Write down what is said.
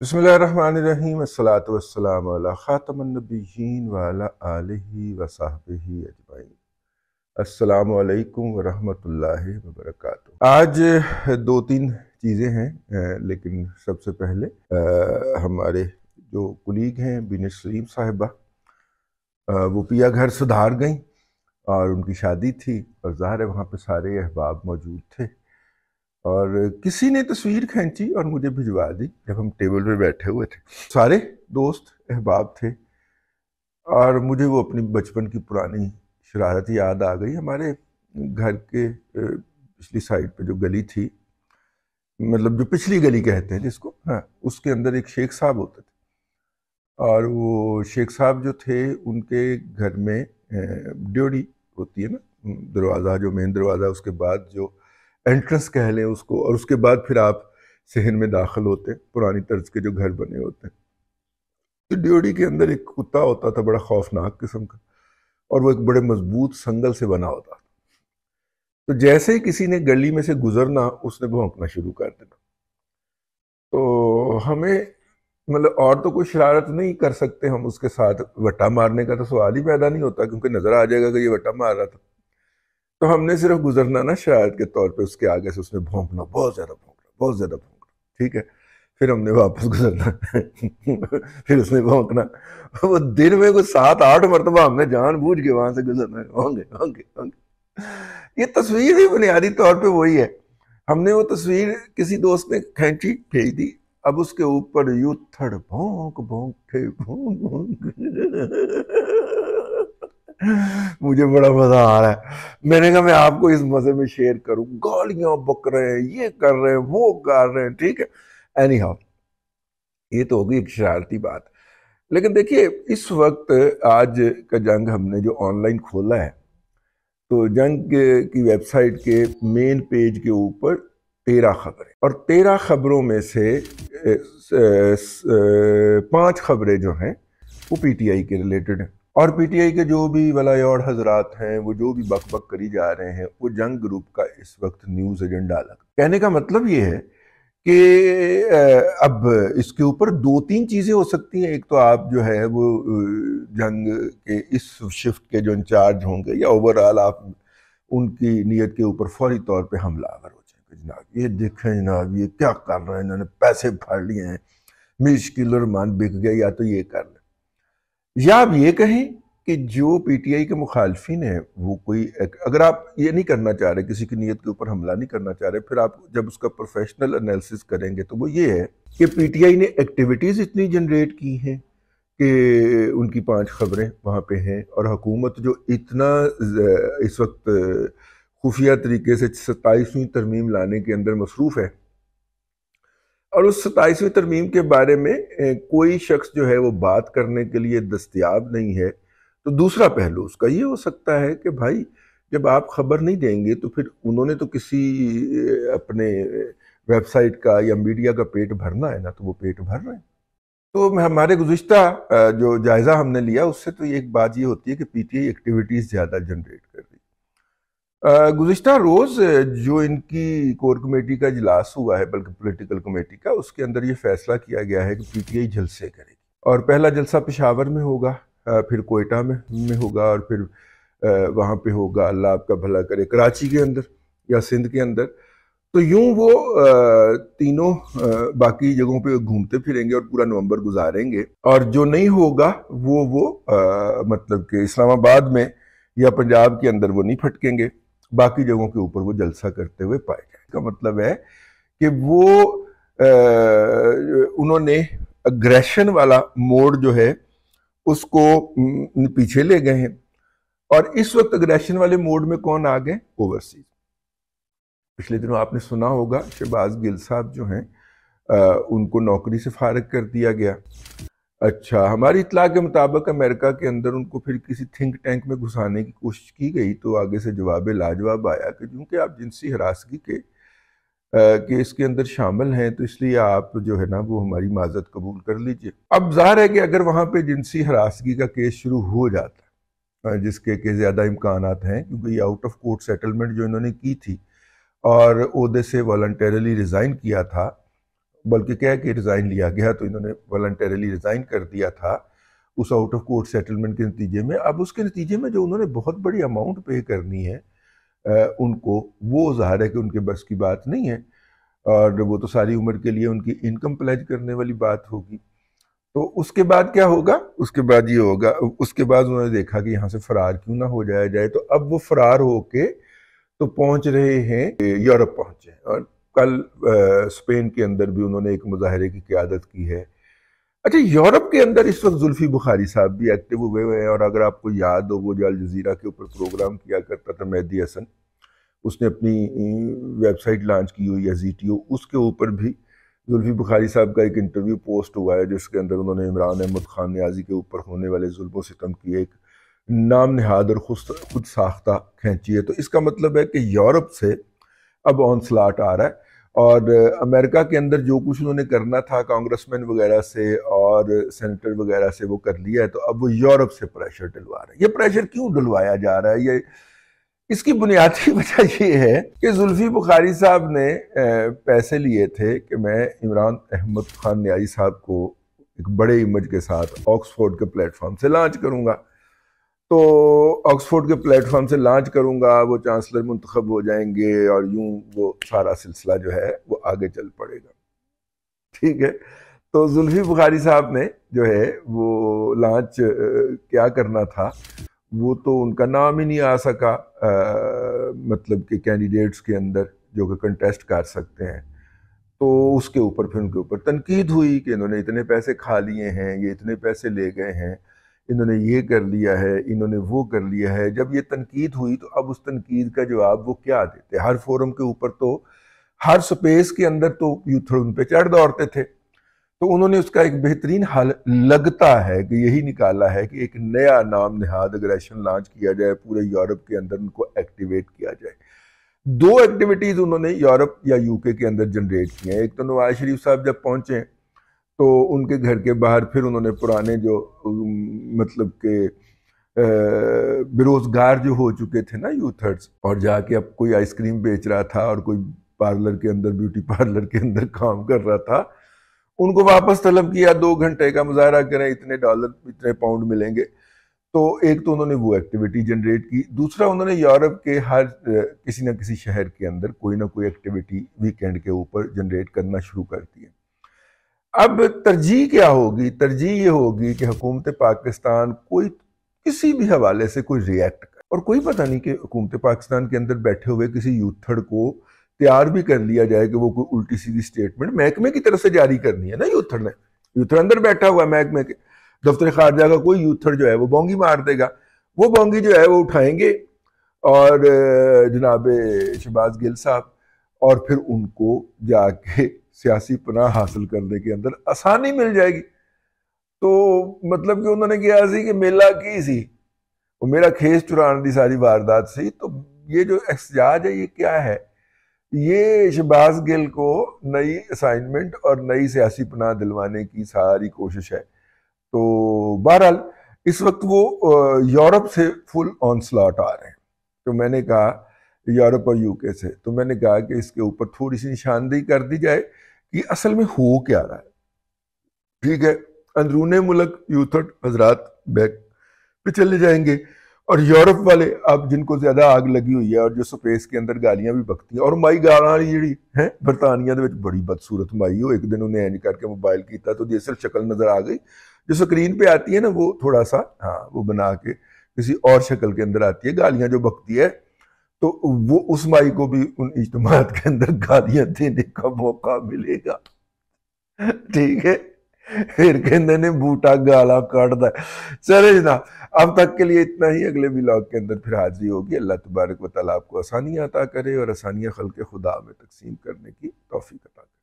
बिस्मिल्लाहिर्रहमानिर्रहीम अस्सलातु वस्सलामु अला खातमुन नबिय्यीन व अला आलिहि व सहबिहि अजमईन। अस्सलामु अलैकुम व रहमतुल्लाहि व बरकातुहू। आज दो तीन चीज़ें हैं, लेकिन सबसे पहले हमारे जो कुलीग हैं बिनसरीम साहिबा, वो पिया घर सुधार गईं और उनकी शादी थी और ज़ाहिर है वहाँ पे सारे अहबाब मौजूद थे और किसी ने तस्वीर खींची और मुझे भिजवा दी। जब हम टेबल पे बैठे हुए थे, सारे दोस्त अहबाब थे और मुझे वो अपनी बचपन की पुरानी शरारत याद आ गई। हमारे घर के पिछली साइड पे जो गली थी, मतलब जो पिछली गली कहते हैं जिसको, हाँ, उसके अंदर एक शेख साहब होते थे और वो शेख साहब जो थे उनके घर में ड्योढ़ी होती है ना, दरवाज़ा, जो मेन दरवाज़ा, उसके बाद जो एंट्रेंस कह लें उसको, और उसके बाद फिर आप सहन में दाखिल होते हैं। पुरानी तर्ज के जो घर बने होते हैं, तो ड्योढ़ी के अंदर एक कुत्ता होता था बड़ा खौफनाक किस्म का, और वो एक बड़े मजबूत संगल से बना होता था। तो जैसे ही किसी ने गली में से गुजरना, उसने भौंकना शुरू कर देना। तो हमें, मतलब और तो कोई शरारत नहीं कर सकते हम उसके साथ, वट्टा मारने का तो सवाल ही पैदा नहीं होता क्योंकि नजर आ जाएगा कि ये वट्टा मार रहा था। तो हमने सिर्फ गुजरना ना, शरारत के तौर पे उसके आगे से उसने भौंकना, बहुत ज्यादा भौंकना, बहुत ज्यादा भौंकना, ठीक है। फिर हमने वापस गुजरना फिर उसने भौंकना। वो दिन में कुछ 7-8 मरतबा हमने जानबूझ के वहां से गुजरना है, होंगे होंगे होंगे। ये तस्वीर भी बुनियादी तौर पे वही है। हमने वो तस्वीर किसी दोस्त ने खींची, भेज दी, अब उसके ऊपर यूं थड़ भौंक भौंक के भौंक भौंक मुझे बड़ा मजा आ रहा है। मैंने कहा मैं आपको इस मजे में शेयर करूं। गालियां बक रहे हैं, ये कर रहे हैं, वो कर रहे हैं, ठीक है। एनी हाउ, ये तो होगी एक शरारती बात। लेकिन देखिए, इस वक्त आज का जंग हमने जो ऑनलाइन खोला है, तो जंग की वेबसाइट के मेन पेज के ऊपर 13 खबरें, और 13 खबरों में से 5 खबरें जो हैं वो पीटीआई के रिलेटेड हैं। और पीटीआई के जो भी वलायोड़ हजरात हैं, वो जो भी बक बक करी जा रहे हैं, वो जंग ग्रुप का इस वक्त न्यूज़ एजेंडा अलग। कहने का मतलब ये है कि अब इसके ऊपर 2-3 चीज़ें हो सकती हैं। एक तो आप जो है वो जंग के इस शिफ्ट के जो इंचार्ज होंगे, या ओवरऑल आप उनकी नीयत के ऊपर फौरी तौर पे हमलावर हो जाएंगे। जनाब ये देखें, जनाब ये क्या कर रहे हैं, इन्होंने पैसे फाड़ लिए हैं, मिर्च किलर मान बिक गया, या तो ये कर लें। या आप ये कहें कि जो पीटीआई के मुखालफिन है, वो कोई, अगर आप ये नहीं करना चाह रहे, किसी की नीयत के ऊपर हमला नहीं करना चाह रहे, फिर आप जब उसका प्रोफेशनल एनालिसिस करेंगे तो वो ये है कि पीटीआई ने एक्टिविटीज़ इतनी जनरेट की हैं कि उनकी 5 खबरें वहाँ पे हैं, और हुकूमत जो इतना इस वक्त खुफिया तरीके से 27वीं तरमीम लाने के अंदर मसरूफ़ है, और उस 27वीं तरमीम के बारे में कोई शख्स जो है वो बात करने के लिए दस्तयाब नहीं है। तो दूसरा पहलू उसका ये हो सकता है कि भाई, जब आप खबर नहीं देंगे तो फिर उन्होंने तो किसी अपने वेबसाइट का या मीडिया का पेट भरना है ना, तो वो पेट भर रहे हैं। तो हमारे गुज़िश्ता जो जायज़ा हमने लिया, उससे तो एक बात ये होती है कि पीटीआई एक्टिविटीज़ ज़्यादा जनरेट कर रही है। गुज़िश्ता रोज़ जो इनकी कोर कमेटी का इजलास हुआ है, बल्कि पॉलिटिकल कमेटी का, उसके अंदर ये फैसला किया गया है कि पीटीआई जलसे करेगी, और पहला जलसा पेशावर में होगा, फिर कोयटा में होगा, और फिर वहाँ पे होगा, अल्लाह आपका भला करे, कराची के अंदर या सिंध के अंदर। तो यूं वो तीनों बाकी जगहों पे घूमते फिरेंगे और पूरा नवंबर गुजारेंगे, और जो नहीं होगा वो मतलब कि इस्लामाबाद में या पंजाब के अंदर वो नहीं फटकेंगे, बाकी जगहों के ऊपर वो जलसा करते हुए पाए जाए। का मतलब है कि वो उन्होंने अग्रेशन वाला मोड जो है उसको पीछे ले गए हैं, और इस वक्त अग्रेशन वाले मोड में कौन आ गए? ओवरसीज। पिछले दिनों आपने सुना होगा शहबाज गिल साहब जो हैं, उनको नौकरी से फारिग कर दिया गया। अच्छा, हमारी इत्तला के मुताबिक अमेरिका के अंदर उनको फिर किसी थिंक टैंक में घुसाने की कोशिश की गई, तो आगे से जवाब लाजवाब आया कि क्योंकि आप जिनसी हरासगी के केस के अंदर शामिल हैं, तो इसलिए आप जो है ना वो हमारी माजरत कबूल कर लीजिए। अब ज़ाहिर है कि अगर वहाँ पे जिनसी हरासगी का केस शुरू हो जाता है, जिसके के ज़्यादा इम्कानात हैं, क्योंकि ये आउट ऑफ कोर्ट सेटलमेंट जो इन्होंने की थी और ओहदे से वॉलंटरली रिज़ाइन किया था, بلکہ کہہ کہ ریزائن لیا گیا، تو انہوں نے والنٹیرلی ریزائن کر دیا تھا اس آؤٹ آف کورٹ سیٹلمنٹ کے نتیجے میں۔ اب اس کے نتیجے میں جو انہوں نے بہت بڑی اماؤنٹ پے کرنی ہے ان کو، وہ ظاہر ہے کہ ان کے بس کی بات نہیں ہے، اور وہ تو ساری عمر کے لیے ان کی انکم پلیج کرنے والی بات ہوگی۔ تو اس کے بعد کیا ہوگا؟ اس کے بعد یہ ہوگا، اس کے بعد انہوں نے دیکھا کہ یہاں سے فرار کیوں نہ ہو جایا جائے، تو اب وہ فرار ہو کے تو پہنچ رہے ہیں یورپ پہنچے، اور کل اسپین کے اندر بھی انہوں نے ایک مظاہرے کی قیادت کی ہے۔ اچھا، یورپ کے اندر اس وقت زلفی بخاری صاحب بھی ایکٹیو ہوئے ہیں، اور اگر آپ کو یاد ہو وہ جو الجزیرہ کے اوپر پروگرام کیا کرتا تھا مہدی حسن، اس نے اپنی ویب سائٹ لانچ کی ہوئی ہے ZTO، اس کے اوپر بھی زلفی بخاری صاحب کا ایک انٹرویو پوسٹ ہوا ہے جس کے اندر انہوں نے عمران احمد خان نیازی کے اوپر ہونے والے ظلم و ستم کی ایک نام نہاد اور خود ساختہ کھینچی ہے۔ تو اس کا مطلب ہے کہ یورپ سے اب آن سلاٹ آ رہا ہے، اور امریکہ کے اندر جو کچھ انہوں نے کرنا تھا کانگریسمین وغیرہ سے اور سینیٹر وغیرہ سے وہ کر لیا ہے، تو اب وہ یورپ سے پریشر ڈلوا رہے ہیں۔ یہ پریشر کیوں ڈلوایا جا رہا ہے؟ اس کی بنیادی وجہ یہ ہے کہ زلفی بخاری صاحب نے پیسے لیے تھے کہ میں عمران احمد خان نیازی صاحب کو ایک بڑے امیج کے ساتھ آکسفورڈ کے پلیٹ فارم سے لانچ کروں گا، تو آکسفورڈ کے پلیٹ فارم سے لانچ کروں گا، وہ چانسلر منتخب ہو جائیں گے، اور یوں وہ سارا سلسلہ جو ہے وہ آگے چل پڑے گا، ٹھیک ہے۔ تو زلفی بخاری صاحب نے جو ہے وہ لانچ کیا کرنا تھا، وہ تو ان کا نام ہی نہیں آ سکا مطلب کہ کینڈیڈیٹس کے اندر جو کہ کنٹیسٹ کر سکتے ہیں، تو اس کے اوپر پھر ان کے اوپر تنقید ہوئی کہ انہوں نے اتنے پیسے کھا لیے ہیں، یہ اتنے پیسے لے گئے ہیں، انہوں نے یہ کر لیا ہے، انہوں نے وہ کر لیا ہے۔ جب یہ تنقید ہوئی تو اب اس تنقید کا جواب وہ کیا دیتے؟ ہر فورم کے اوپر تو، ہر سپیس کے اندر تو یوتھر ان پہ چڑھ دوڑتے تھے، تو انہوں نے اس کا ایک بہترین حل لگتا ہے کہ یہی نکالا ہے کہ ایک نیا نام نہاد اگریشن لانچ کیا جائے، پورے یورپ کے اندر ان کو ایکٹیویٹ کیا جائے۔ دو ایکٹیویٹیز انہوں نے یورپ یا UK کے اندر جنریٹ کی ہیں۔ ایک تو نواز شریف صاحب جب پہنچے تو ان کے گھر کے باہر پھر انہوں نے پرانے جو مطلب کہ بے روزگار جو ہو چکے تھے نا یوتھرز، اور جا کے اب کوئی آئس کریم بیچ رہا تھا اور کوئی پارلر کے اندر، بیوٹی پارلر کے اندر کام کر رہا تھا، ان کو واپس طلب کیا، 2 گھنٹے کا مظاہرہ کریں، اتنے ڈالر اتنے پاؤنڈ ملیں گے۔ تو ایک تو انہوں نے وہ ایکٹیویٹی جنریٹ کی، دوسرا انہوں نے یورپ کے ہر کسی نہ کسی شہر کے اندر کوئی نہ کوئی ایکٹیویٹی ویکینڈ کے اوپر جنریٹ کرنا شروع کر دی ہے۔ اب ترجیح کیا ہوگی؟ ترجیح یہ ہوگی کہ حکومت پاکستان کوئی کسی بھی حوالے سے کوئی ریئیکٹ کرے، اور کوئی پتہ نہیں کہ حکومت پاکستان کے اندر بیٹھے ہوئے کسی یوتھڑ کو تیار بھی کر لیا جائے کہ وہ کوئی الٹی سیدھی سٹیٹمنٹ محکمے کی طرف سے جاری کرنی ہے نا۔ یوتھڑ نے، یوتھڑ اندر بیٹھا ہوا ہے محکمے کے، دفتر خارجہ کا کوئی یوتھڑ جو ہے وہ بونگی مار دے گا، وہ بونگی جو ہے وہ اٹھائیں گے اور جناب شہباز گل صاحب، اور پھر ان کو جا کے سیاسی پناہ حاصل کرنے کے اندر آسانی مل جائے گی۔ تو مطلب کہ انہوں نے کیا سی کہ میلہ کی سی، وہ میرا کھیس چران دی ساری واردات سی۔ تو یہ جو احتجاج ہے یہ کیا ہے؟ یہ شہباز گل کو نئی اسائنمنٹ اور نئی سیاسی پناہ دلوانے کی ساری کوشش ہے۔ تو بہرحال اس وقت وہ یورپ سے فل آن سلاٹ آ رہے ہیں، تو میں نے کہا یورپ اور UK سے، تو میں نے کہا کہ اس کے اوپر تھوڑی سی نشاندہی کر دی جائے کہ اصل میں ہو کیا رہا ہے، ٹھیک ہے۔ اندرون ملک یوتھڑ حضرات بیک پہ چلے جائیں گے، اور یورپ والے اب جن کو زیادہ آگ لگی ہوئی ہے اور جو سپیس کے اندر گالیاں بھی بکتی ہیں، اور مائی گالاں جڑی ہے برطانیہ دے وچ بڑی بدصورت مائی ہو، ایک دن انہیں اینج کر کے موبائل کیتا تو اصل شکل نظر آ گئی، جو سکرین پہ آتی ہے نا وہ تھوڑا سا وہ بنا کے کسی اور شکل کے اندر آتی ہے، گالیاں جو بکتی ہے، تو وہ اس مائی کو بھی ان اجتماعات کے اندر گالیاں دینے کا موقع ملے گا، ٹھیک ہے۔ پھر کہندے نے بوٹا گالا کاٹ دا۔ چلے جناب، اب تک کے لیے اتنا ہی، اگلے ولاگ کے اندر پھر حاضری ہوگی۔ اللہ تبارک و تعالیٰ آپ کو آسانیاں عطا کرے اور آسانیاں خلق خدا میں تقسیم کرنے کی توفیق عطا کرے۔